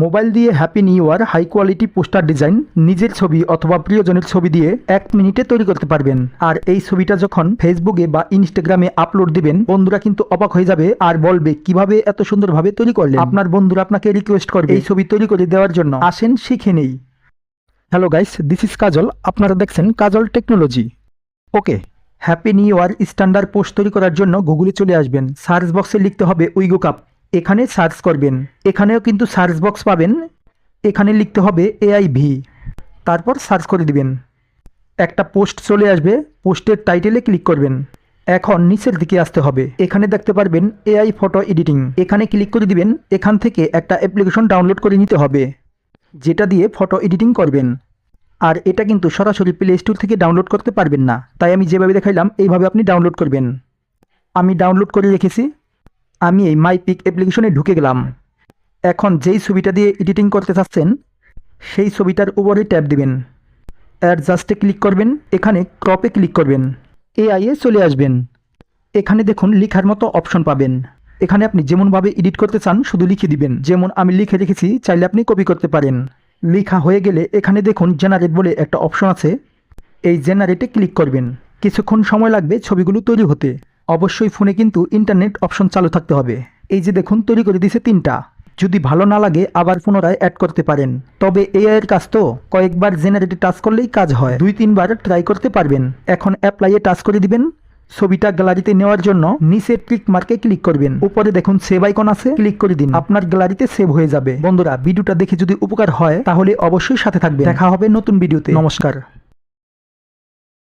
Mobile দিয়ে happy new year high quality poster design নিজের ছবি অথবা প্রিয়জনের ছবি দিয়ে 1 মিনিটে তৈরি করতে পারবেন। আর এই ছবিটা যখন ফেসবুকে বা ইনস্টাগ্রামে আপলোড দিবেন, বন্ধুরা কিন্তু অবাক হয়ে যাবে আর বলবে কিভাবে এত সুন্দরভাবে তৈরি করলেন। আপনার বন্ধুরা আপনাকে রিকোয়েস্ট করবে এই ছবি তৈরি করে দেওয়ার জন্য। আসেন শিখে নেই। Hello guys, this is Kajol. আপনারা দেখছেন Kajol technology. Okay, happy new year standard post তৈরি করার জন্য গুগলে চলে আসবেন। সার্চ বক্সে লিখতে হবে উইগো কাপ। এখানে সার্চ করবেন। এখানেও কিন্তু সার্চ বক্স পাবেন। এখানে লিখতে হবে AIV, তারপর সার্চ করে দিবেন। একটা পোস্ট চলে আসবে। পোস্টের টাইটেলে ক্লিক করবেন। এখন নিচের দিকে আসতে হবে। এখানে দেখতে পারবেন AI ফটো এডিটিং। এখানে ক্লিক করে দিবেন। এখান থেকে একটা অ্যাপ্লিকেশন ডাউনলোড করে নিতে হবে, যেটা দিয়ে ফটো এডিটিং করবেন। আর এটা কিন্তু সরাসরি প্লে স্টোর থেকে ডাউনলোড করতে পারবেন না, তাই আমি যেভাবে দেখাইলাম এইভাবে আপনি ডাউনলোড করবেন। আমি ডাউনলোড করে রেখেছি। আমি এই মাই পিক অ্যাপ্লিকেশনে ঢুকে গেলাম। এখন যেই ছবিটা দিয়ে এডিটিং করতে চাচ্ছেন সেই ছবিটার উপরে ট্যাপ দিবেন। অ্যাডজাস্টে ক্লিক করবেন। এখানে ক্রপে ক্লিক করবেন। AI এ চলে আসবেন। এখানে দেখুন লিখার মতো অপশন পাবেন। এখানে আপনি যেমনভাবে এডিট করতে চান শুধু লিখে দিবেন। যেমন আমি লিখে রেখেছি, চাইলে আপনি কপি করতে পারেন। লেখা হয়ে গেলে এখানে দেখুন জেনারেট বলে একটা অপশন আছে। এই জেনারেটে ক্লিক করবেন। কিছুক্ষণ সময় লাগবে ছবিগুলো তৈরি হতে। অবশ্যই ফোনে কিন্তু ইন্টারনেট অপশন চালু থাকতে হবে। এই যে দেখুন তৈরি করে দিয়েছে 3টা। যদি ভালো না লাগে আবার পুনরায় অ্যাড করতে পারেন। তবে AI এর কাজ তো কয়েকবার জেনারেটে টাচ করলেই কাজ হয়। 2-3 বার ট্রাই করতে পারবেন। এখন অ্যাপ্লাইয়ে টাচ করে দিবেন। ছবিটা গ্যালারিতে নেওয়ার জন্য নিচে টিক মার্কে ক্লিক করবেন। উপরে দেখুন সেভ আইকন আছে, ক্লিক করে দিন। আপনার গ্যালারিতে সেভ হয়ে যাবে। বন্ধুরা, ভিডিওটা দেখে যদি উপকার হয় তাহলে অবশ্যই সাথে থাকবেন। দেখা হবে নতুন ভিডিওতে। নমস্কার।